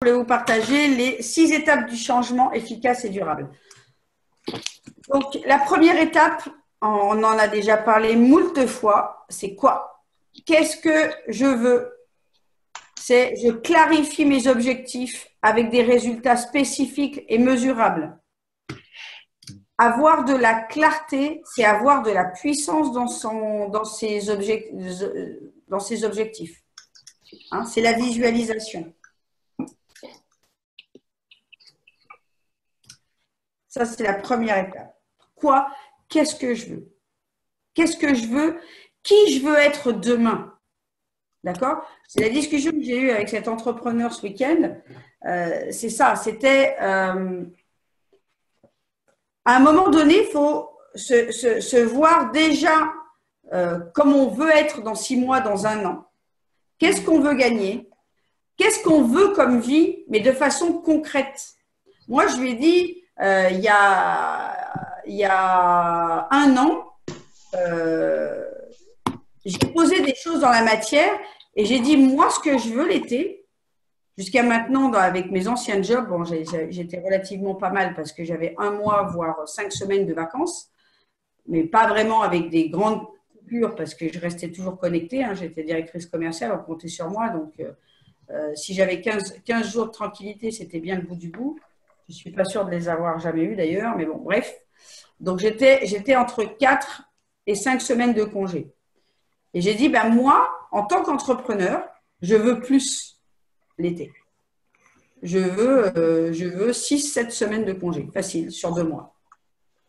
Je voulais vous partager les 6 étapes du changement efficace et durable. Donc, la première étape, on en a déjà parlé moult fois, c'est quoi? Qu'est-ce que je veux? C'est je clarifie mes objectifs avec des résultats spécifiques et mesurables. Avoir de la clarté, c'est avoir de la puissance dans ses objectifs. Hein, c'est la visualisation. Ça, c'est la première étape. Quoi? Qu'est-ce que je veux? Qu'est-ce que je veux? Qui je veux être demain? D'accord? C'est la discussion que j'ai eue avec cet entrepreneur ce week-end. C'est ça. C'était à un moment donné, il faut se voir déjà comme on veut être dans 6 mois, dans 1 an. Qu'est-ce qu'on veut gagner? Qu'est-ce qu'on veut comme vie, mais de façon concrète? Moi, je lui ai dit, il y a 1 an, j'ai posé des choses dans la matière et j'ai dit, moi, ce que je veux l'été, jusqu'à maintenant, avec mes anciens jobs, bon, j'étais relativement pas mal parce que j'avais 1 mois, voire 5 semaines de vacances, mais pas vraiment avec des grandes coupures parce que je restais toujours connectée. Hein, j'étais directrice commerciale, on comptait sur moi. Donc, si j'avais 15 jours de tranquillité, c'était bien le bout du bout. Je ne suis pas sûre de les avoir jamais eus d'ailleurs, mais bon, bref. Donc, j'étais entre 4 et 5 semaines de congé. Et j'ai dit, ben moi, en tant qu'entrepreneur, je veux plus l'été. Je veux 6-7 semaines de congé, facile, sur 2 mois.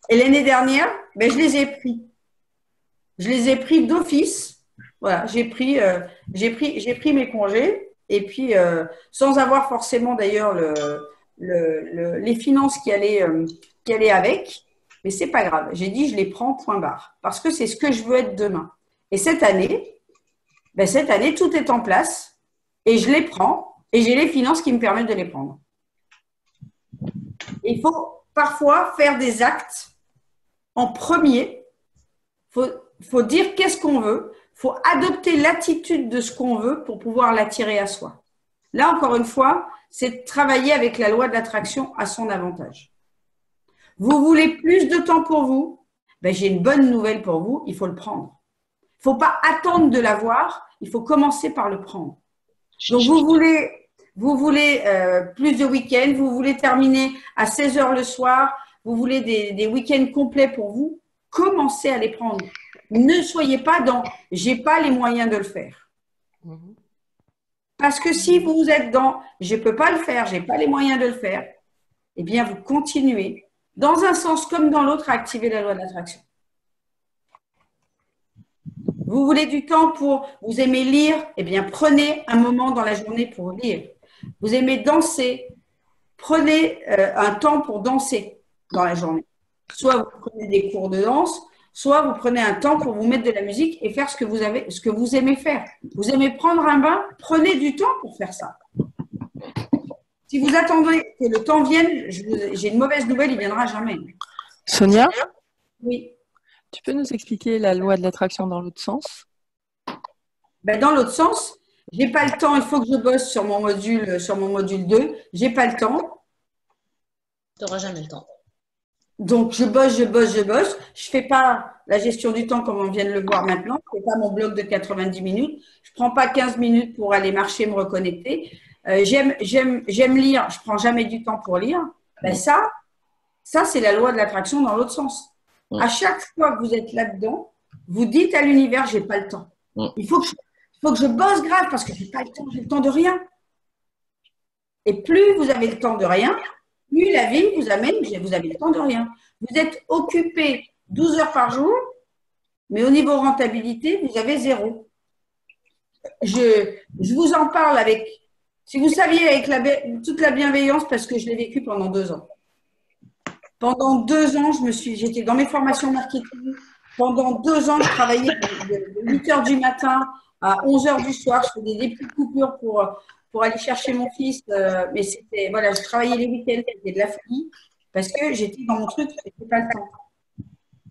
Et l'année dernière, ben, je les ai pris. Je les ai pris d'office. Voilà, j'ai pris mes congés. Et puis, sans avoir forcément d'ailleurs les finances qui allaient avec, mais c'est pas grave. J'ai dit, je les prends, point barre. Parce que c'est ce que je veux être demain. Et cette année, tout est en place et je les prends et j'ai les finances qui me permettent de les prendre. Il faut parfois faire des actes en premier. Faut dire qu'est-ce qu'on veut. Faut adopter l'attitude de ce qu'on veut pour pouvoir l'attirer à soi. Là, encore une fois, c'est de travailler avec la loi de l'attraction à son avantage. Vous voulez plus de temps pour vous? Ben, j'ai une bonne nouvelle pour vous, il faut le prendre. Il ne faut pas attendre de l'avoir, il faut commencer par le prendre. Donc, vous voulez plus de week-ends, vous voulez terminer à 16 h le soir, vous voulez des week-ends complets pour vous, commencez à les prendre. Ne soyez pas dans « j'ai pas les moyens de le faire ». Parce que si vous êtes dans « je ne peux pas le faire, je n'ai pas les moyens de le faire », eh bien, vous continuez, dans un sens comme dans l'autre, à activer la loi de l'attraction. Vous voulez du temps pour, vous aimez lire, eh bien, prenez un moment dans la journée pour lire. Vous aimez danser, prenez un temps pour danser dans la journée. Soit vous prenez des cours de danse, soit vous prenez un temps pour vous mettre de la musique et faire ce que vous aimez faire. Vous aimez prendre un bain, prenez du temps pour faire ça. Si vous attendez que le temps vienne, j'ai une mauvaise nouvelle, il ne viendra jamais. Sonia? Oui. Tu peux nous expliquer la loi de l'attraction dans l'autre sens? Ben, dans l'autre sens, j'ai pas le temps, il faut que je bosse sur mon module 2, j'ai pas le temps. Tu n'auras jamais le temps. Donc, je bosse. Je fais pas la gestion du temps comme on vient de le voir maintenant. Je fais pas mon bloc de 90 minutes. Je prends pas 15 minutes pour aller marcher, me reconnecter. J'aime lire. Je prends jamais du temps pour lire. Ben ça c'est la loi de l'attraction dans l'autre sens. À chaque fois que vous êtes là-dedans, vous dites à l'univers, j'ai pas le temps. Il faut que je bosse grave parce que j'ai pas le temps, j'ai le temps de rien. Et plus vous avez le temps de rien, plus la vie vous amène, vous avez le temps de rien. Vous êtes occupé 12 heures par jour, mais au niveau rentabilité, vous avez 0. Je vous en parle si vous saviez, avec toute la bienveillance, parce que je l'ai vécu pendant 2 ans. Pendant 2 ans, j'étais dans mes formations marketing. Pendant 2 ans, je travaillais de 8 h du matin à 11 h du soir. Je faisais des petites coupures pour aller chercher mon fils. Mais c'était, voilà, je travaillais les week-ends, c'était de la folie parce que j'étais dans mon truc, je n'avais pas le temps.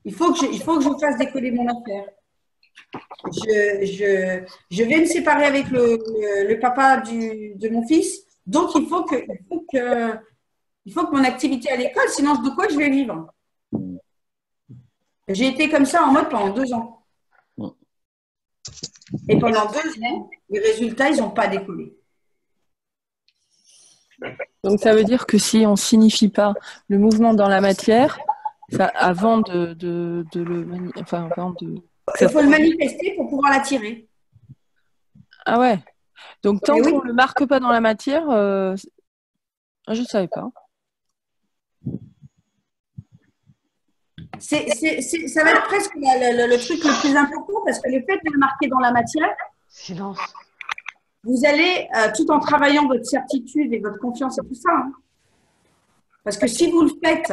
Il faut que je fasse décoller mon affaire. Je viens de me séparer avec le papa de mon fils. Donc, il faut que mon activité à l'école, sinon de quoi je vais vivre? J'ai été comme ça en mode pendant 2 ans. Et pendant 2 ans, les résultats, ils n'ont pas décollé. Donc ça veut dire que si on signifie pas le mouvement dans la matière, ça, avant de le enfin avant de Il faut le manifester pour pouvoir l'attirer. ah ouais. Donc tant Mais oui. qu'on le marque pas dans la matière, je savais pas. Ça va être presque le truc le plus important parce que le fait de le marquer dans la matière, Silence. vous allez, tout en travaillant votre certitude et votre confiance et tout ça, hein. Parce que si vous le faites,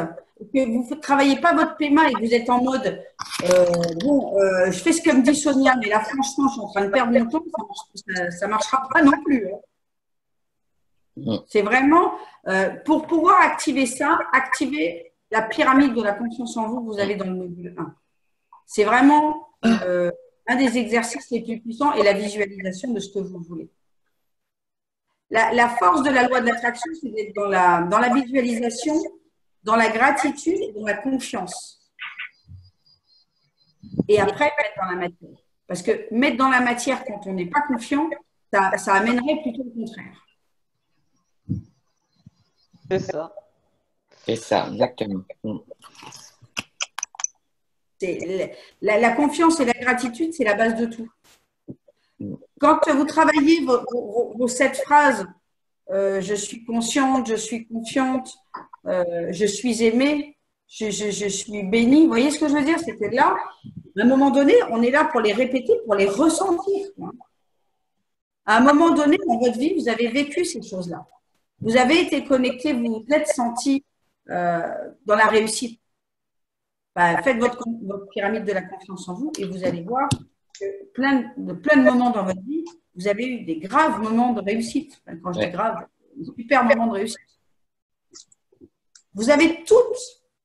que vous ne travaillez pas votre PMA et que vous êtes en mode je fais ce que me dit Sonia, mais là, franchement, je suis en train de perdre mon temps, ça ne marchera pas non plus, hein. C'est vraiment, pour pouvoir activer ça, activer la pyramide de la confiance en vous que vous avez dans le module 1. C'est vraiment un des exercices les plus puissants et la visualisation de ce que vous voulez. La force de la loi de l'attraction, c'est d'être dans la visualisation, dans la gratitude et dans la confiance. Et après, mettre dans la matière. Parce que mettre dans la matière quand on n'est pas confiant, ça amènerait plutôt le contraire. C'est ça. C'est ça, exactement. La confiance et la gratitude, c'est la base de tout. Quand vous travaillez vos 7 phrases, je suis consciente, je suis confiante, je suis aimée, je suis bénie, vous voyez ce que je veux dire? C'était là, à un moment donné, on est là pour les répéter, pour les ressentir. À un moment donné, dans votre vie, vous avez vécu ces choses-là. Vous avez été connecté, vous vous êtes senti dans la réussite. Faites votre pyramide de la confiance en vous et vous allez voir que plein de moments dans votre vie, vous avez eu des graves moments de réussite. Enfin, quand je dis grave, des super moments de réussite. Vous avez toutes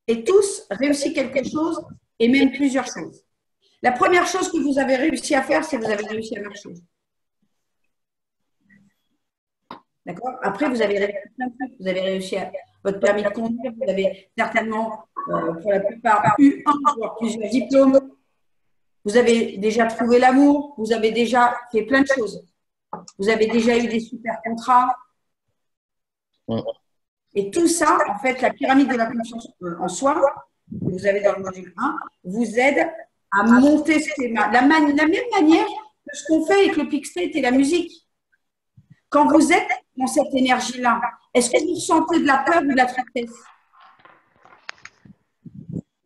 et tous réussi quelque chose et même plusieurs choses. La première chose que vous avez réussi à faire, c'est que vous avez réussi à marcher. D'accord? Après, vous avez réussi plein de trucs. Vous avez réussi à votre permis de conduire, vous avez certainement, pour la plupart, eu un voire plusieurs diplômes. Vous avez déjà trouvé l'amour, vous avez déjà fait plein de choses. Vous avez déjà eu des super contrats. Et tout ça, en fait, la pyramide de la confiance en soi, que vous avez dans le module 1, vous aide à monter ce schéma. La même manière que ce qu'on fait avec le Peak State et la musique. Quand vous êtes dans cette énergie-là, est-ce que vous ressentez de la peur ou de la tristesse?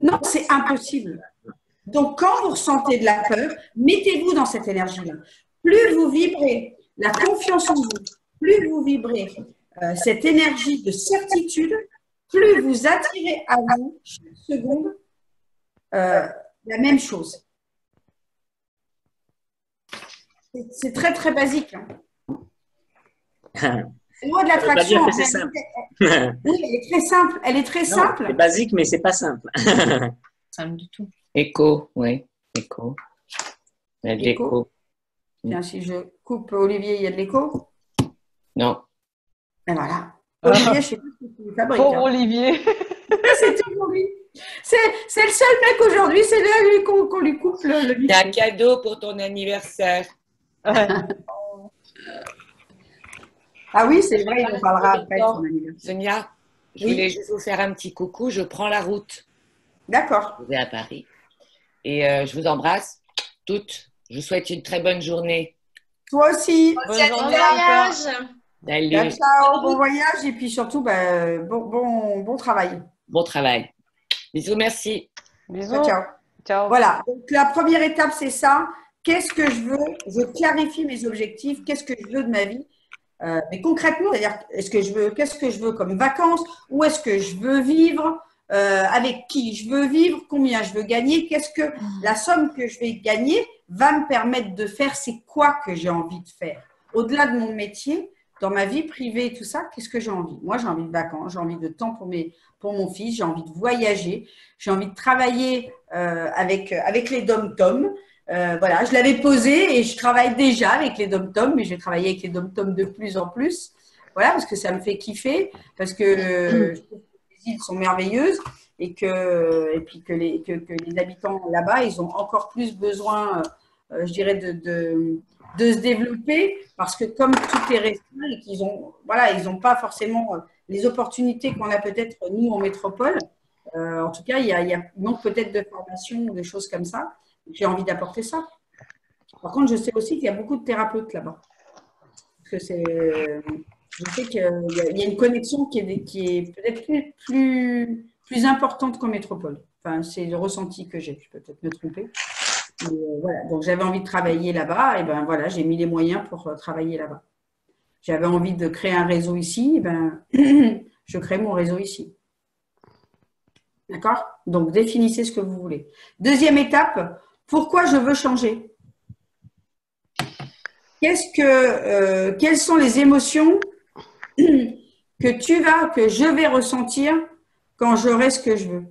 Non, c'est impossible. Donc, quand vous ressentez de la peur, mettez-vous dans cette énergie-là. Plus vous vibrez la confiance en vous, plus vous vibrez cette énergie de certitude, plus vous attirez à vous, chaque seconde, la même chose. C'est très, très basique. Hein. La loi de l'attraction, c'est simple. Oui, elle est très simple. Elle est très simple. C'est basique, mais c'est pas simple. Simple du tout. Écho, oui. Écho. Il y a de l'écho. Tiens, si je coupe Olivier, il y a de l'écho? Non. Et voilà. Olivier, je ne sais pas ce que tu fabriques. Pour Olivier. C'est toujours lui. C'est le seul mec aujourd'hui, c'est là lui qu'on lui coupe le micro. C'est un cadeau pour ton anniversaire. Ouais. Ah oui, c'est vrai, il en parlera après de son anniversaire. Sonia, je Oui. voulais juste vous faire un petit coucou. Je prends la route. D'accord. Je vais à Paris. Et je vous embrasse toutes. Je vous souhaite une très bonne journée. Toi aussi. Bonne Bon journée. voyage. Salut. Ciao, ciao, bon voyage et puis surtout, bon travail. Bon travail. Bisous, merci. Bisous. Ciao, ciao. Ciao. Voilà, donc la première étape, c'est ça. Qu'est-ce que je veux? Je clarifie mes objectifs. Qu'est-ce que je veux de ma vie? Mais concrètement, c'est-à-dire, qu'est-ce que je veux comme vacances? Où est-ce que je veux vivre? Avec qui je veux vivre? Combien je veux gagner? Qu'est-ce que la somme que je vais gagner va me permettre de faire? C'est quoi que j'ai envie de faire? Au-delà de mon métier, dans ma vie privée et tout ça, qu'est-ce que j'ai envie? Moi, j'ai envie de vacances, j'ai envie de temps pour mon fils, j'ai envie de voyager, j'ai envie de travailler avec les dom-toms. Voilà, je l'avais posé et je travaille déjà avec les dom-toms, mais je vais travailler avec les dom-toms de plus en plus. voilà, parce que ça me fait kiffer, parce que je trouve que les îles sont merveilleuses et puis que les habitants là-bas, ils ont encore plus besoin, je dirais, de se développer, parce que comme tout est restreint et qu'ils ont, voilà, ils n'ont pas forcément les opportunités qu'on a peut-être nous en métropole. En tout cas, il manque peut-être de formation ou des choses comme ça. J'ai envie d'apporter ça. Par contre, je sais aussi qu'il y a beaucoup de thérapeutes là-bas. Parce que je sais qu'il y a une connexion qui est peut-être plus importante qu'en métropole. Enfin, c'est le ressenti que j'ai. Je peux peut-être me tromper. Mais, voilà. Donc, j'avais envie de travailler là-bas. Et ben voilà, j'ai mis les moyens pour travailler là-bas. J'avais envie de créer un réseau ici. Et ben, je crée mon réseau ici. D'accord? Donc, définissez ce que vous voulez. Deuxième étape, pourquoi je veux changer? Quelles sont les émotions que je vais ressentir quand j'aurai ce que je veux?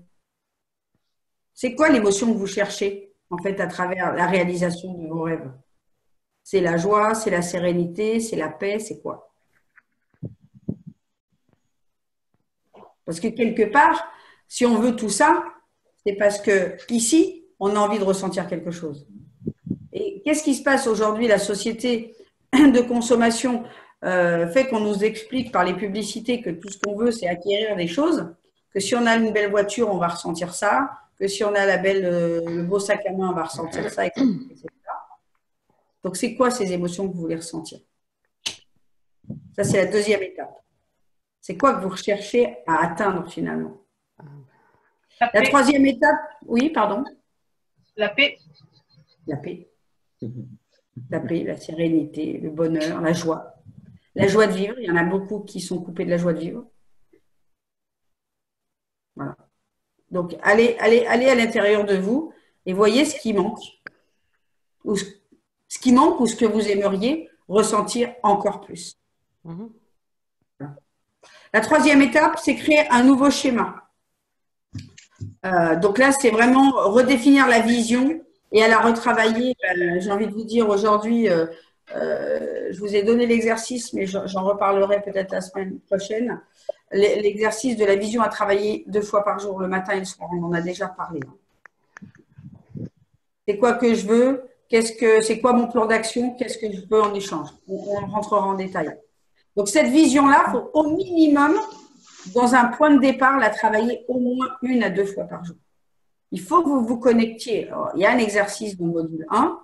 C'est quoi l'émotion que vous cherchez, en fait, à travers la réalisation de vos rêves? C'est la joie, c'est la sérénité, c'est la paix, c'est quoi? Parce que quelque part, si on veut tout ça, c'est parce que ici, on a envie de ressentir quelque chose. Et qu'est-ce qui se passe aujourd'hui? La société de consommation fait qu'on nous explique par les publicités que tout ce qu'on veut, c'est acquérir des choses, que si on a une belle voiture, on va ressentir ça, que si on a le beau sac à main, on va ressentir ça, etc. Donc, c'est quoi ces émotions que vous voulez ressentir? Ça, c'est la deuxième étape. C'est quoi que vous recherchez à atteindre finalement? La troisième étape, oui, pardon. La paix. La paix. La paix, la sérénité, le bonheur, la joie. La joie de vivre. Il y en a beaucoup qui sont coupés de la joie de vivre. Voilà. Donc, allez à l'intérieur de vous et voyez ce qui manque. Ou ce qui manque ou ce que vous aimeriez ressentir encore plus. Voilà. La troisième étape, c'est créer un nouveau schéma. Donc là, c'est vraiment redéfinir la vision et à la retravailler. J'ai envie de vous dire aujourd'hui, je vous ai donné l'exercice, mais j'en reparlerai peut-être la semaine prochaine. L'exercice de la vision à travailler 2 fois par jour, le matin et le soir. On en a déjà parlé. C'est quoi que je veux? C'est quoi mon plan d'action? Qu'est-ce que je veux en échange? On rentrera en détail. Donc, cette vision-là, il faut au minimum, dans un point de départ, la travailler au moins 1 à 2 fois par jour. Il faut que vous vous connectiez. Alors, il y a un exercice dans le module 1.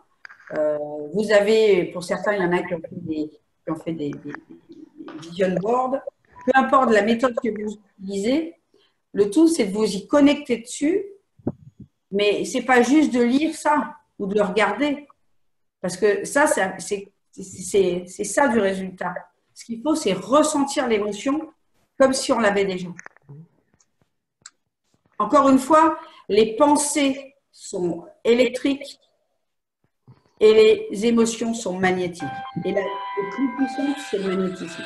Vous avez, pour certains, il y en a qui ont fait des vision boards. Peu importe la méthode que vous utilisez, le tout, c'est de vous y connecter dessus. Mais ce n'est pas juste de lire ça ou de le regarder. Parce que ça c'est ça du résultat. Ce qu'il faut, c'est ressentir l'émotion comme si on l'avait déjà. Encore une fois, les pensées sont électriques et les émotions sont magnétiques. Et le plus puissant, c'est le magnétisme.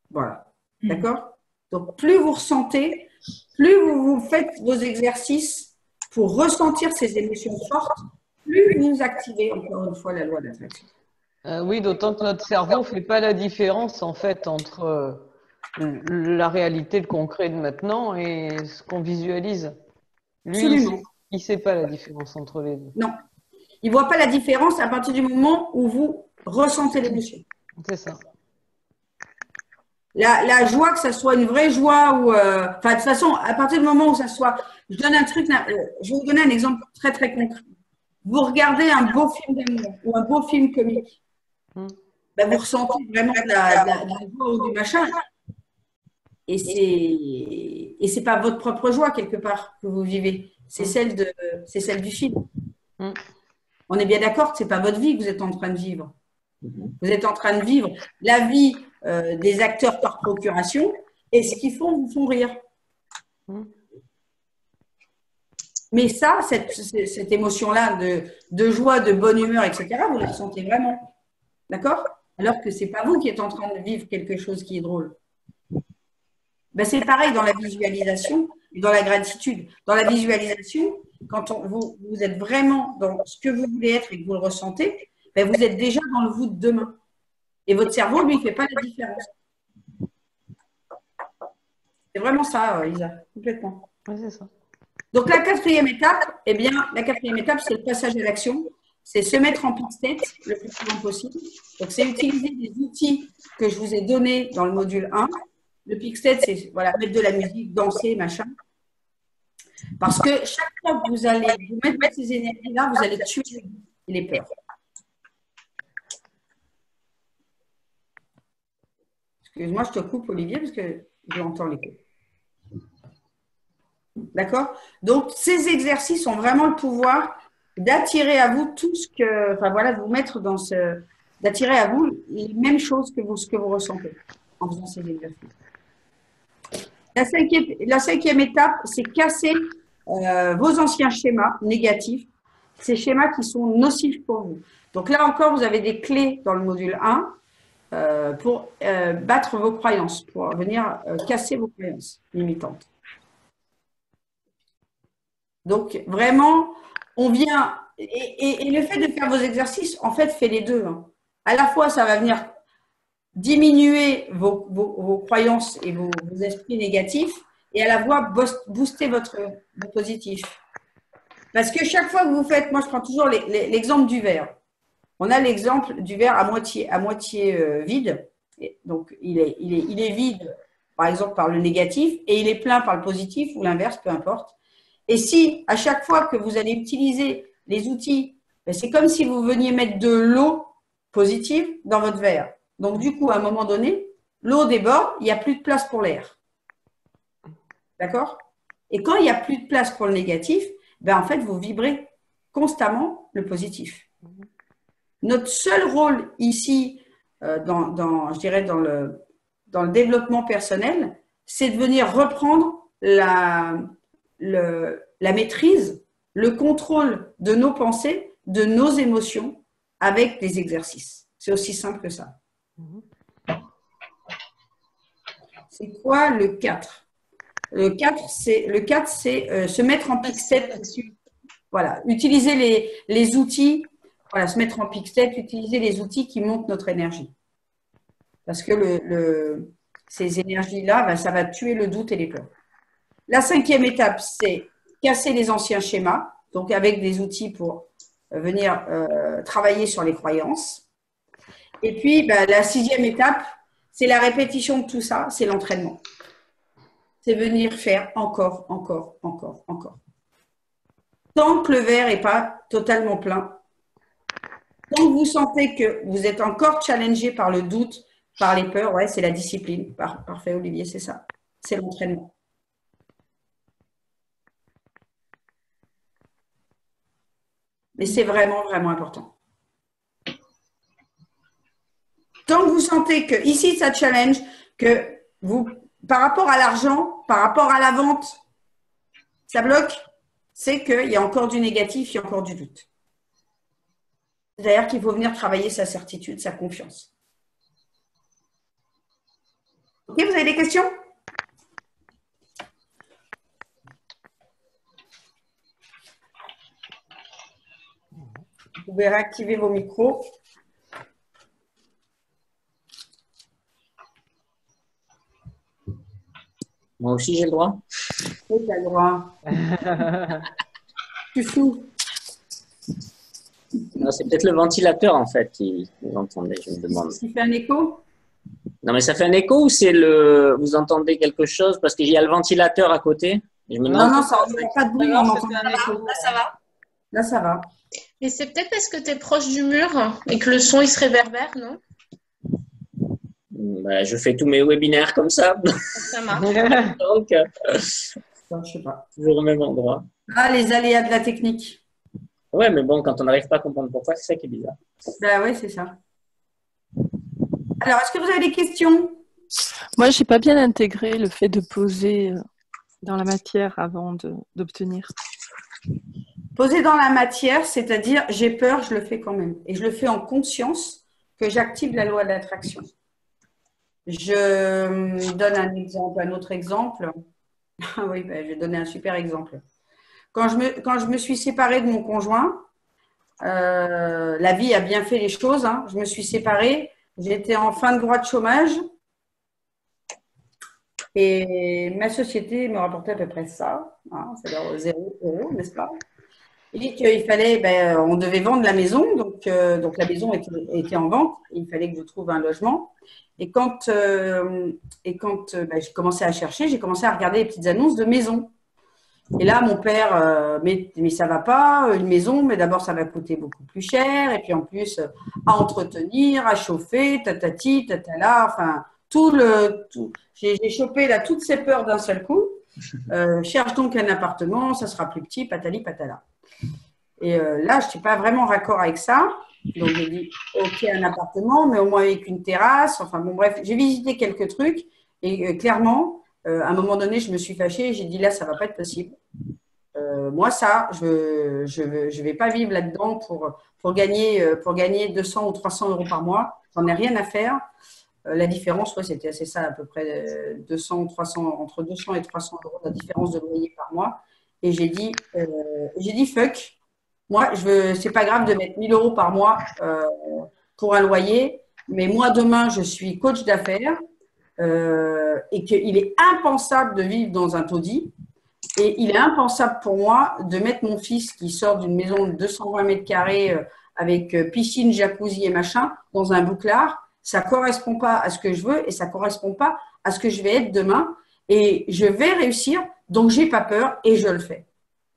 Voilà. D'accord? Donc, plus vous ressentez, plus vous faites vos exercices pour ressentir ces émotions fortes, plus vous activez encore une fois la loi d'attraction. Oui, d'autant que notre cerveau ne fait pas la différence en fait entre la réalité, le concret de maintenant et ce qu'on visualise. Lui, il ne sait pas la différence entre les deux. Non, il ne voit pas la différence à partir du moment où vous ressentez l'émotion. C'est ça. La joie, que ça soit une vraie joie ou… Enfin, de toute façon, à partir du moment où ça soit… Je donne un truc, je vais vous donner un exemple très, très concret. Vous regardez un beau film d'amour ou un beau film comique. Ben, vous ressentez vraiment de la joie ou du machin. Et c'est pas votre propre joie, quelque part, que vous vivez. C'est celle du film. On est bien d'accord que ce n'est pas votre vie que vous êtes en train de vivre. Vous êtes en train de vivre la vie des acteurs par procuration et ce qu'ils font vous font rire. Mais ça, cette émotion-là de joie, de bonne humeur, etc., vous la ressentez vraiment. D'accord? Alors que ce n'est pas vous qui êtes en train de vivre quelque chose qui est drôle. Ben, c'est pareil dans la visualisation et dans la gratitude. Dans la visualisation, quand vous êtes vraiment dans ce que vous voulez être et que vous le ressentez, ben, vous êtes déjà dans le vous de demain. Et votre cerveau, lui, ne fait pas la différence. C'est vraiment ça, Isa, complètement. Ouais, c'est ça. Donc, la quatrième étape, eh bien, la quatrième étape, c'est le passage à l'action. C'est se mettre en piste-tête le plus souvent possible. Donc, c'est utiliser des outils que je vous ai donnés dans le module 1. Le piste-tête, c'est voilà, mettre de la musique, danser, machin. Parce que chaque fois que vous allez vous mettre ces énergies-là, vous allez tuer les peurs. Excuse-moi, je te coupe, Olivier, parce que j'entends l'écho. D'accord? Donc, ces exercices ont vraiment le pouvoir d'attirer à vous tout ce que, enfin voilà, de vous mettre dans ce, d'attirer à vous les mêmes choses que ce que vous ressentez en faisant ces exercices. La cinquième étape, c'est casser vos anciens schémas négatifs, ces schémas qui sont nocifs pour vous. Donc là encore, vous avez des clés dans le module 1 pour battre vos croyances, pour venir casser vos croyances limitantes. Donc, vraiment, on vient… Et le fait de faire vos exercices, en fait, fait les deux. Hein. À la fois, ça va venir diminuer vos croyances et vos esprits négatifs et à la fois booster votre positif. Parce que chaque fois que vous faites… Moi, je prends toujours l'exemple du verre. On a l'exemple du verre à moitié vide. Donc, il est vide, par exemple, par le négatif et il est plein par le positif ou l'inverse, peu importe. Et si, à chaque fois que vous allez utiliser les outils, c'est comme si vous veniez mettre de l'eau positive dans votre verre. Donc, du coup, à un moment donné, l'eau déborde, il n'y a plus de place pour l'air. D'accord? Et quand il n'y a plus de place pour le négatif, ben, en fait, vous vibrez constamment le positif. Notre seul rôle ici, je dirais dans le développement personnel, c'est de venir reprendre la maîtrise, le contrôle de nos pensées, de nos émotions avec des exercices. C'est aussi simple que ça. C'est quoi le 4? Le 4, c'est se mettre en pique-tête. Voilà, utiliser les outils, voilà, se mettre en pique-tête, utiliser les outils qui montent notre énergie. Parce que ces énergies-là, ben, ça va tuer le doute et les peurs. La cinquième étape, c'est casser les anciens schémas, donc avec des outils pour venir travailler sur les croyances. Et puis, ben, la sixième étape, c'est la répétition de tout ça, c'est l'entraînement. C'est venir faire encore. Tant que le verre n'est pas totalement plein, tant que vous sentez que vous êtes encore challengé par le doute, par les peurs, ouais, c'est la discipline. Parfait, Olivier, c'est ça. C'est l'entraînement. Mais c'est vraiment, vraiment important. Tant que vous sentez que ici, ça challenge, que vous, par rapport à l'argent, par rapport à la vente, ça bloque, c'est qu'il y a encore du négatif, il y a encore du doute. C'est-à-dire qu'il faut venir travailler sa certitude, sa confiance. Ok, vous avez des questions? Vous pouvez réactiver vos micros. Moi aussi, j'ai le droit. Oui, tu as le droit. Tu fous. C'est peut-être le ventilateur, en fait, qui vous entendez, je me demande. Ça fait un écho? Non, mais ça fait un écho ou c'est le… Vous entendez quelque chose? Parce qu'il y a le ventilateur à côté. Je me demande… Non, ça n'entend pas de bruit. Non, On ça entend fait un pas. écho. Là, ça va. Là, ça va. Mais c'est peut-être parce que tu es proche du mur et que le son, il se réverbère, non? Bah, je fais tous mes webinaires comme ça. Ça marche. Donc, Non, je sais pas. toujours au même endroit. Ah, les aléas de la technique. Ouais, mais bon, quand on n'arrive pas à comprendre pourquoi, c'est ça qui est bizarre. Ben oui, c'est ça. Alors, est-ce que vous avez des questions? Moi, j'ai pas bien intégré le fait de poser dans la matière avant d'obtenir. Poser dans la matière, c'est-à-dire j'ai peur, je le fais quand même. Et je le fais en conscience que j'active la loi de l'attraction. Je donne un autre exemple. Ah oui, ben, je vais donner un super exemple. Quand je me suis séparée de mon conjoint, La vie a bien fait les choses, hein. Je me suis séparée. J'étais en fin de droit de chômage. Et ma société me rapportait à peu près ça, hein, c'est-à-dire 0 €, n'est-ce pas? Il dit qu'il fallait, on devait vendre la maison, donc la maison était en vente, et il fallait que je trouve un logement. Et quand j'ai commencé à chercher, j'ai commencé à regarder les petites annonces de maisons. Et là, mon père, mais ça va pas, une maison, mais d'abord ça va coûter beaucoup plus cher, et puis en plus à entretenir, à chauffer, tatati, tatala, enfin tout. J'ai chopé là toutes ces peurs d'un seul coup. Cherche donc un appartement, ça sera plus petit, patali patala. Et là, je suis pas vraiment raccord avec ça. Donc j'ai dit ok un appartement, mais au moins avec une terrasse. Enfin bon bref, j'ai visité quelques trucs et clairement, à un moment donné, je me suis fâchée et j'ai dit là, ça va pas être possible. Moi, ça, je vais pas vivre là-dedans pour gagner 200 ou 300 € par mois. J'en ai rien à faire. La différence, ouais, c'était assez ça, à peu près 200 ou 300, entre 200 et 300 € la différence de loyer par mois. Et j'ai dit fuck. Moi, c'est pas grave de mettre 1 000 € par mois pour un loyer, mais moi, demain, je suis coach d'affaires et qu'il est impensable de vivre dans un taudis. Et il est impensable pour moi de mettre mon fils qui sort d'une maison de 220 mètres carrés avec piscine, jacuzzi et machin dans un bouclard. Ça ne correspond pas à ce que je veux et ça ne correspond pas à ce que je vais être demain. Et je vais réussir, donc je n'ai pas peur et je le fais.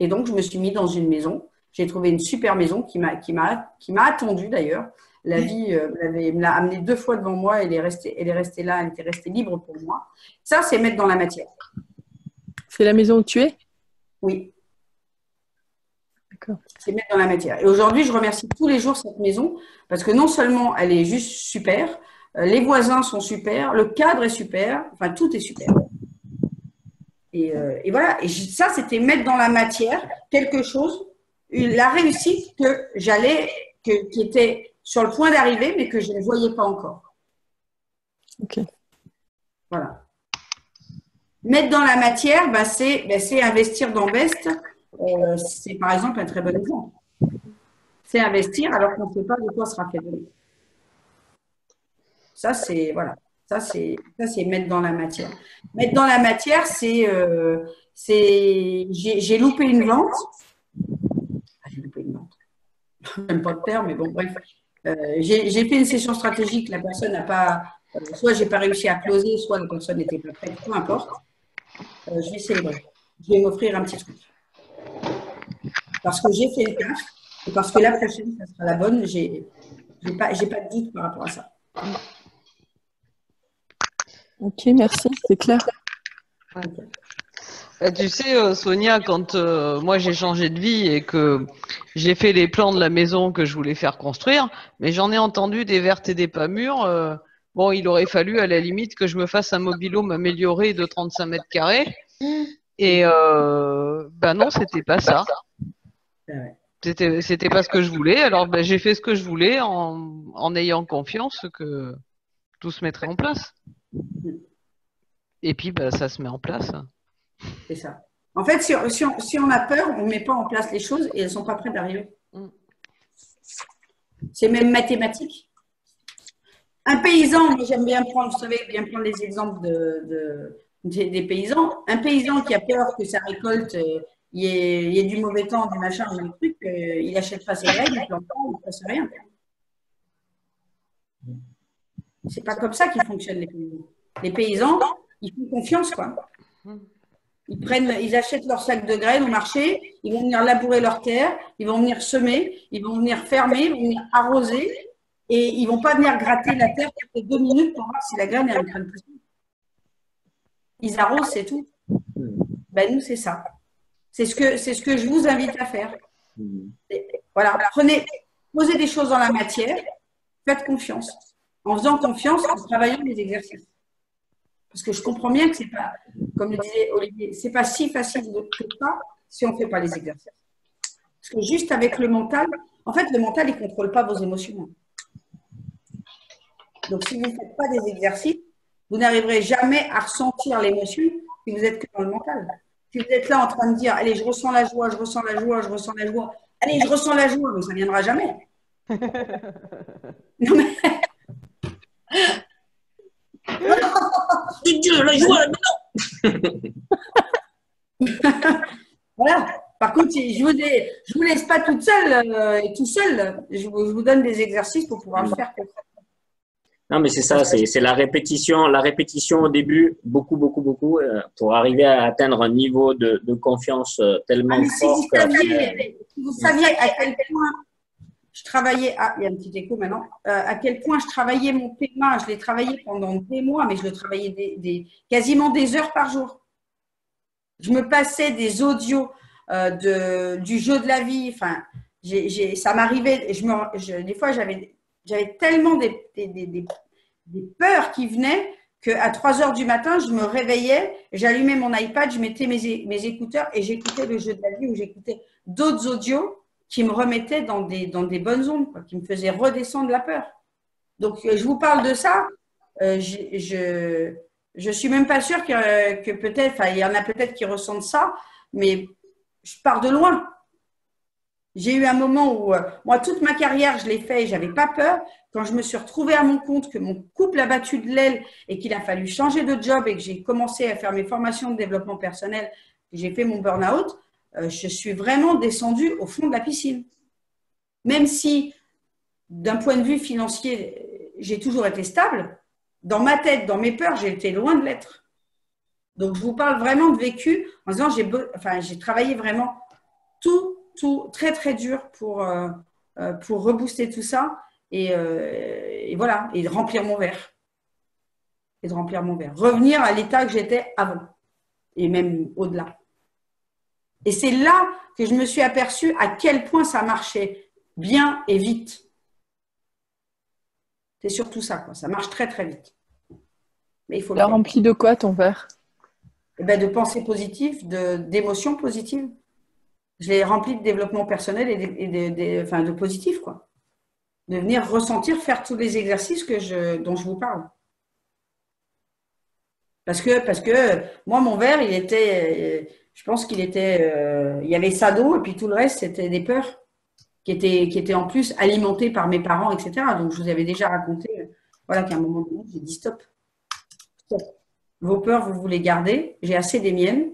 Et donc, je me suis mis dans une maison. J'ai trouvé une super maison qui m'a attendue d'ailleurs. La vie me l'a amenée 2 fois devant moi. Elle est restée là, elle était restée libre pour moi. Ça, c'est mettre dans la matière. C'est la maison où tu es? Oui. D'accord. C'est mettre dans la matière. Et aujourd'hui, je remercie tous les jours cette maison parce que non seulement elle est juste super, les voisins sont super, le cadre est super, enfin tout est super. Et voilà. Et ça, c'était mettre dans la matière quelque chose, la réussite qui était sur le point d'arriver, mais que je ne voyais pas encore. Ok. Voilà. Mettre dans la matière, c'est investir dans Best. C'est par exemple un très bon exemple. C'est investir alors qu'on ne sait pas de quoi sera fait demain. Ça, c'est voilà. Ça, c'est mettre dans la matière. Mettre dans la matière, c'est j'ai loupé une vente. J'ai loupé une vente. J'aime pas le terme, mais bon, bref. J'ai fait une session stratégique. La personne n'a pas. Soit j'ai pas réussi à closer, soit la personne n'était pas prête. Peu importe. Je vais célébrer. Je vais m'offrir un petit truc. Parce que j'ai fait le taf et parce que la prochaine, ça sera la bonne. J'ai pas de doute par rapport à ça. Ok, merci, c'est clair. Tu sais, Sonia, quand moi j'ai changé de vie et que j'ai fait les plans de la maison que je voulais faire construire, mais j'en ai entendu des vertes et des pas mûres. Bon, il aurait fallu à la limite que je me fasse un mobil-home amélioré de 35 mètres carrés. Et non, c'était pas ça. C'était pas ce que je voulais. Alors j'ai fait ce que je voulais en ayant confiance que tout se mettrait en place. Et puis ça se met en place. C'est ça. En fait, si on a peur, on ne met pas en place les choses et elles ne sont pas prêtes d'arriver. C'est même mathématique. Un paysan, moi j'aime bien prendre, vous savez, les exemples des paysans. Un paysan qui a peur que sa récolte, il y ait du mauvais temps, des machins, des trucs, il n'achète pas ses graines, il plante pas, il ne passe rien. C'est pas comme ça qu'ils fonctionnent les paysans. Les paysans, ils font confiance, quoi. Ils achètent leur sac de graines au marché, ils vont venir labourer leur terre, ils vont venir semer, ils vont venir fermer, ils vont venir arroser. Et ils ne vont pas venir gratter la terre toutes les 2 minutes pour voir si la graine est en train de pousser. Ils arrosent, c'est tout. Nous, c'est ça. C'est ce que je vous invite à faire. Voilà, posez des choses dans la matière, faites confiance. En faisant confiance, en travaillant les exercices. Parce que je comprends bien que c'est pas, comme le disait Olivier, c'est pas si facile que ça si on ne fait pas les exercices. Parce que juste avec le mental, en fait, le mental, il ne contrôle pas vos émotions. Donc, si vous ne faites pas des exercices, vous n'arriverez jamais à ressentir l'émotion si vous êtes que dans le mental. Si vous êtes là en train de dire, allez, je ressens la joie, je ressens la joie, je ressens la joie, Allez, je ressens la joie, mais ça ne viendra jamais. Non, mais... Dieu, la joie, Voilà. Par contre, je vous laisse pas toute seule et tout seul. Je vous donne des exercices pour pouvoir le faire. non, mais c'est ça, c'est la répétition au début, beaucoup, pour arriver à atteindre un niveau de confiance tellement fort. Si vous saviez à quel point je travaillais, il y a un petit écho maintenant, à quel point je travaillais mon PMA, je l'ai travaillé pendant des mois, mais je le travaillais quasiment des heures par jour. Je me passais des audios du jeu de la vie, enfin, ça m'arrivait, des fois j'avais tellement des peurs qui venaient qu'à 3 heures du matin, je me réveillais, j'allumais mon iPad, je mettais mes écouteurs et j'écoutais le jeu de la vie ou j'écoutais d'autres audios qui me remettaient dans des bonnes ondes, quoi, qui me faisaient redescendre la peur. Donc, je vous parle de ça. Je suis même pas sûre que peut-être, il y en a peut-être qui ressentent ça, mais je pars de loin. J'ai eu un moment où, moi, toute ma carrière, je l'ai fait et j'avais pas peur. Quand je me suis retrouvée à mon compte, que mon couple a battu de l'aile et qu'il a fallu changer de job et que j'ai commencé à faire mes formations de développement personnel, j'ai fait mon burn-out, je suis vraiment descendue au fond de la piscine. Même si, d'un point de vue financier, j'ai toujours été stable, dans ma tête, dans mes peurs, j'ai été loin de l'être. Donc, je vous parle vraiment de vécu en disant, j'ai travaillé vraiment tout très, très dur pour rebooster tout ça et voilà, et de remplir mon verre. Revenir à l'état que j'étais avant et même au-delà. Et c'est là que je me suis aperçue à quel point ça marchait bien et vite. C'est surtout ça, quoi. Ça marche très, très vite. Mais il faut la rempli de quoi ton verre? De pensées positives, d'émotions positives. Je l'ai rempli de développement personnel et de positif, quoi. De venir ressentir, faire tous les exercices dont je vous parle. Parce que moi, mon verre, je pense qu'il était, il y avait ça d'eau et puis tout le reste, c'était des peurs qui étaient en plus alimentées par mes parents, etc. Donc, je vous avais déjà raconté, voilà, qu'à un moment donné, j'ai dit stop. Stop. Vos peurs, vous les gardez. J'ai assez des miennes.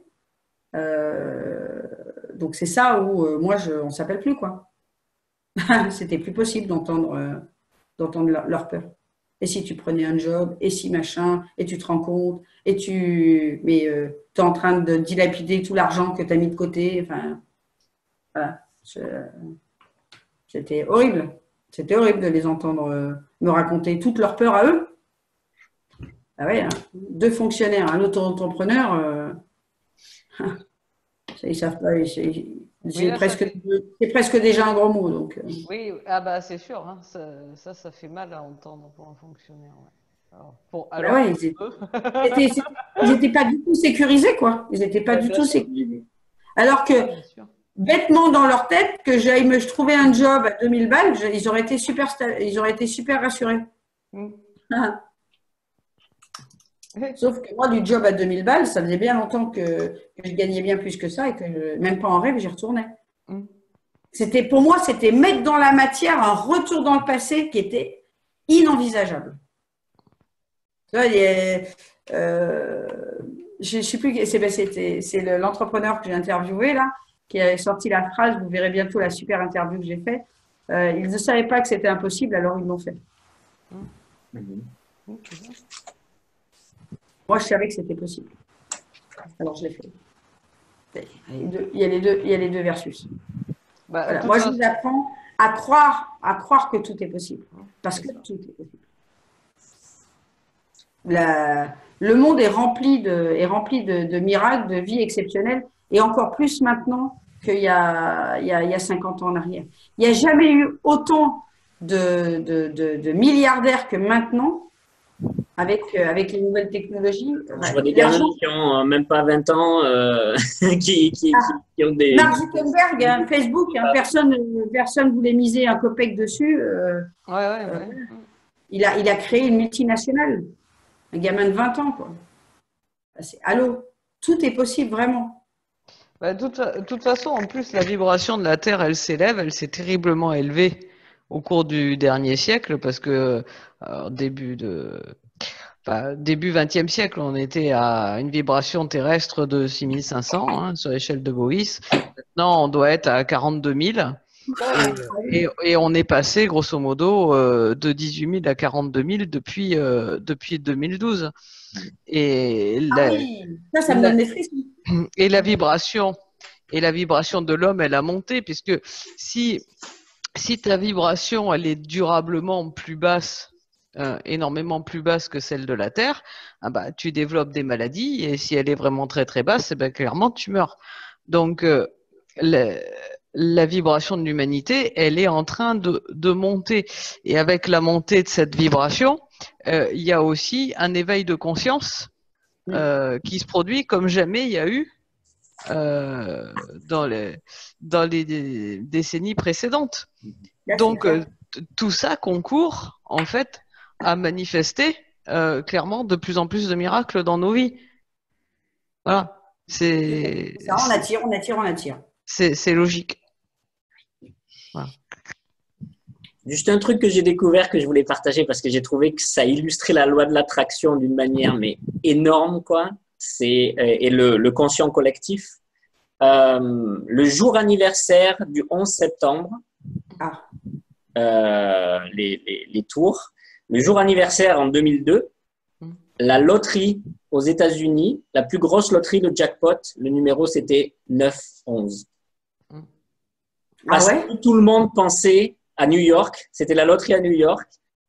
Donc, c'est ça où, moi, on ne s'appelle plus, quoi. C'était plus possible d'entendre leur peur. Et si tu prenais un job, et si machin, et tu te rends compte, mais tu es en train de dilapider tout l'argent que tu as mis de côté. Enfin, voilà. C'était horrible. C'était horrible de les entendre me raconter toutes leurs peurs à eux. Ah ouais, hein. 2 fonctionnaires, un auto-entrepreneur, ils savent pas. C'est presque déjà un gros mot. Donc. Oui, c'est sûr, hein, ça fait mal à entendre pour un fonctionnaire. Ouais. Alors, ils n'étaient pas du tout sécurisés, quoi. Ils n'étaient pas du tout sécurisés. Alors que, bêtement dans leur tête, que je trouvais un job à 2000 balles, ils auraient été super rassurés. Sauf que moi, du job à 2000 balles, ça faisait bien longtemps que je gagnais bien plus que ça et que même pas en rêve, j'y retournais. Pour moi, c'était mettre dans la matière un retour dans le passé qui était inenvisageable. Je ne sais plus, c'est l'entrepreneur que j'ai interviewé là, qui a sorti la phrase, vous verrez bientôt la super interview que j'ai faite. Ils ne savaient pas que c'était impossible, alors ils l'ont fait. Moi, je savais que c'était possible. Alors, je l'ai fait. Il y a les deux versus. Voilà. Moi, je vous apprends à croire que tout est possible. Parce que tout est possible. Le monde est rempli de miracles, de vies exceptionnelles, et encore plus maintenant qu'il y a 50 ans en arrière. Il n'y a jamais eu autant de milliardaires que maintenant, avec les nouvelles technologies. Je vois des gamins qui ont même pas 20 ans, qui ont des… Mark Zuckerberg, hein, Facebook, hein, personne voulait miser un copec dessus. Il a créé une multinationale. Un gamin de 20 ans, quoi. Allô, tout est possible, vraiment. Bah, de toute façon, en plus, la vibration de la Terre, elle s'élève, elle s'est terriblement élevée au cours du dernier siècle, parce que début 20e siècle, on était à une vibration terrestre de 6500 sur l'échelle de Boïs. Maintenant, on doit être à 42 000. Et on est passé, grosso modo, de 18 000 à 42 000 depuis 2012. Et Ah oui, ça me donne des frissons. et la vibration de l'homme, elle a monté, puisque si ta vibration, elle est durablement plus basse, énormément plus basse que celle de la Terre, bah, tu développes des maladies, et si elle est vraiment très très basse, ben, clairement, tu meurs. Donc, la vibration de l'humanité, elle est en train de monter. Et avec la montée de cette vibration, il y a aussi un éveil de conscience qui se produit comme jamais il y a eu dans les décennies précédentes. Donc, tout ça concourt, en fait, à manifester clairement de plus en plus de miracles dans nos vies. Voilà. Ça, on attire. C'est logique. Voilà. Juste un truc que j'ai découvert que je voulais partager parce que j'ai trouvé que ça illustrait la loi de l'attraction d'une manière mais énorme, quoi. Et le conscient collectif. Le jour anniversaire du 11 septembre, les tours, le jour anniversaire en 2002, la loterie aux États-Unis, la plus grosse loterie, le jackpot, le numéro c'était 9-11. Parce que tout le monde pensait à New York, c'était la loterie à New York.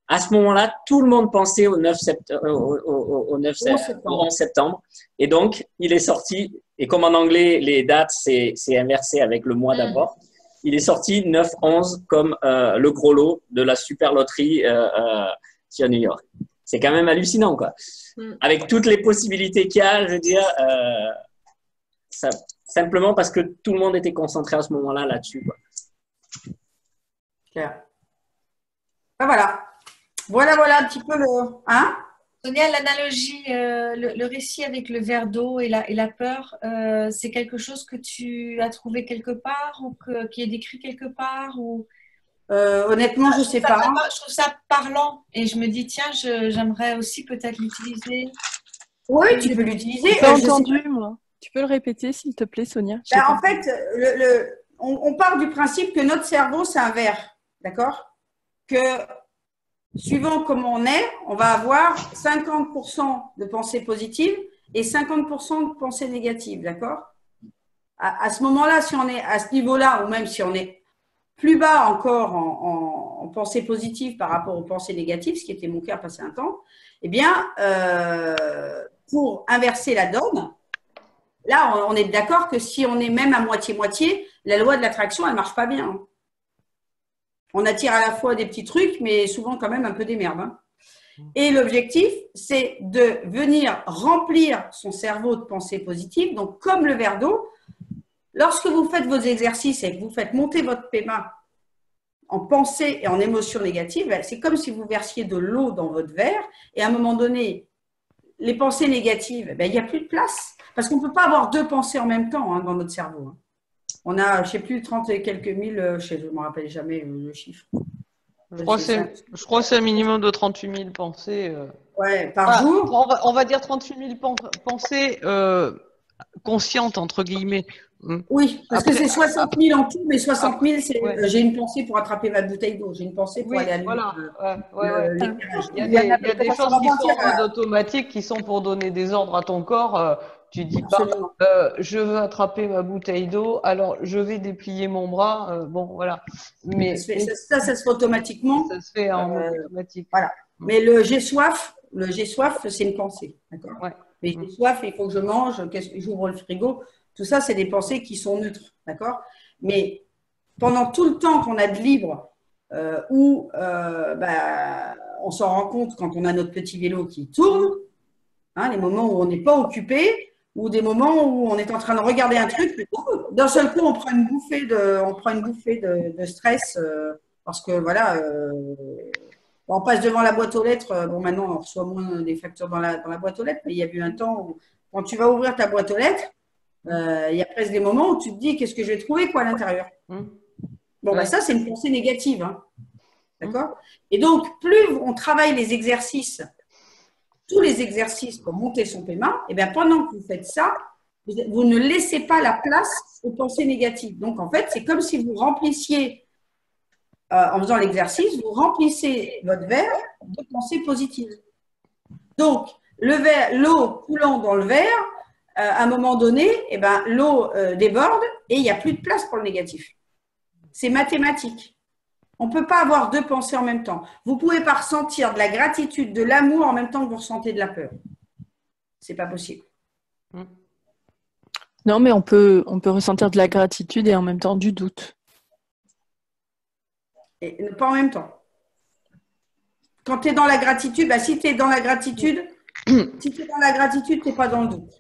À ce moment-là, tout le monde pensait au 11 septembre. Et donc, il est sorti, et comme en anglais, les dates, c'est inversé avec le mois d'abord, il est sorti 9-11 comme le gros lot de la super loterie sur New York. C'est quand même hallucinant, quoi. Avec toutes les possibilités qu'il y a, je veux dire, simplement parce que tout le monde était concentré à ce moment-là là-dessus, quoi. Claire. Ben voilà un petit peu le... Hein, Sonia, l'analogie, le récit avec le verre d'eau et la peur, c'est quelque chose que tu as trouvé quelque part ou qui est décrit quelque part ou... Honnêtement, je ne sais pas. Je trouve ça parlant et je me dis, tiens, j'aimerais aussi peut-être l'utiliser. Oui, tu peux l'utiliser. Je n'ai pas entendu, moi. Tu peux le répéter, s'il te plaît, Sonia? En fait, on part du principe que notre cerveau, c'est un verre. D'accord? Que suivant comment on est, on va avoir 50% de pensées positives et 50% de pensées négatives. D'accord? À ce moment-là, si on est à ce niveau-là, ou même si on est plus bas encore en pensées positives par rapport aux pensées négatives, ce qui était mon cas passé un temps, eh bien, pour inverser la donne, là, on est d'accord que si on est même à moitié-moitié, la loi de l'attraction, elle ne marche pas bien. On attire à la fois des petits trucs, mais souvent quand même un peu des merdes. Et l'objectif, c'est de venir remplir son cerveau de pensées positives. Donc, comme le verre d'eau, lorsque vous faites vos exercices et que vous faites monter votre PMA en pensée et en émotions négatives, c'est comme si vous versiez de l'eau dans votre verre et à un moment donné, les pensées négatives, il n'y a plus de place. Parce qu'on ne peut pas avoir deux pensées en même temps dans notre cerveau. On a, je ne sais plus, 30 et quelques mille, je ne me rappelle jamais le chiffre. Je crois que c'est un minimum de 38 000 pensées. Par jour. On va dire 38 000 pensées conscientes, entre guillemets. Oui, parce que c'est 60 000 en tout, mais 60 000, c'est j'ai une pensée pour attraper ma bouteille d'eau, j'ai une pensée pour aller à l'île. Il y a des choses qui sont en mode automatique, qui sont pour donner des ordres à ton corps. Tu dis pas, je veux attraper ma bouteille d'eau, alors je vais déplier mon bras. Bon, voilà. Mais ça se fait automatiquement. Ça se fait en automatique. Voilà. Mais le j'ai soif, c'est une pensée. D'accord. Mais j'ai soif, il faut que je mange, j'ouvre le frigo. Tout ça, c'est des pensées qui sont neutres. D'accord. Mais pendant tout le temps qu'on a de libre, où on s'en rend compte quand on a notre petit vélo qui tourne, les moments où on n'est pas occupé, ou des moments où on est en train de regarder un truc, d'un seul coup, on prend une bouffée de stress parce que voilà, on passe devant la boîte aux lettres. Bon, maintenant, on reçoit moins des factures dans la boîte aux lettres, mais il y a eu un temps où, quand tu vas ouvrir ta boîte aux lettres, Il y a presque des moments où tu te dis qu'est-ce que je vais trouver quoi à l'intérieur. Bon, Ouais. ça, c'est une pensée négative. Hein. D'accord? Et donc, plus on travaille les exercices, tous les exercices pour monter son paiement, et bien pendant que vous faites ça, vous ne laissez pas la place aux pensées négatives. Donc, en fait, c'est comme si vous remplissiez, en faisant l'exercice, vous remplissez votre verre de pensées positives. Donc, l'eau coulant dans le verre, à un moment donné, eh ben, l'eau déborde et il n'y a plus de place pour le négatif. C'est mathématique. On ne peut pas avoir deux pensées en même temps. Vous ne pouvez pas ressentir de la gratitude, de l'amour en même temps que vous ressentez de la peur. Ce n'est pas possible. Non, mais on peut ressentir de la gratitude et en même temps du doute. Et pas en même temps. Quand tu es dans la gratitude, si tu es dans la gratitude, tu n'es pas dans le doute.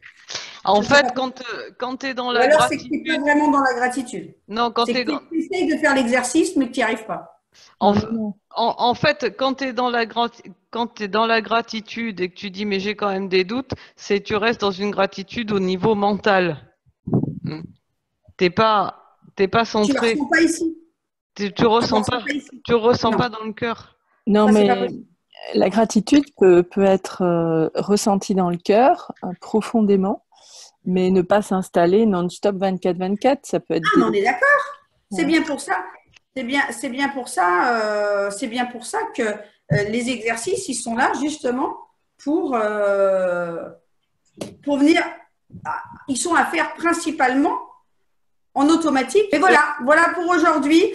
En fait, quand tu es dans la alors, c'est que tu gratitude. n'es pas vraiment dans la gratitude. Non, quand C'est tu es que tu essayes de faire l'exercice, mais que tu n'y arrives pas. En fait, quand tu es dans la gratitude et que tu dis mais j'ai quand même des doutes, c'est tu restes dans une gratitude au niveau mental. T'es pas centré. Tu ne ressens pas ici. Tu ressens pas. ici. Tu ressens Non. pas dans le cœur. Non, Ça, c'est pas mais possible. la gratitude peut être ressentie dans le cœur profondément, mais ne pas s'installer non-stop 24/24. Ça peut être. Ah, mais on est d'accord. C'est Ouais. bien pour ça. C'est bien pour ça que les exercices, ils sont là justement pour venir. Ils sont à faire principalement en automatique. Et voilà pour aujourd'hui.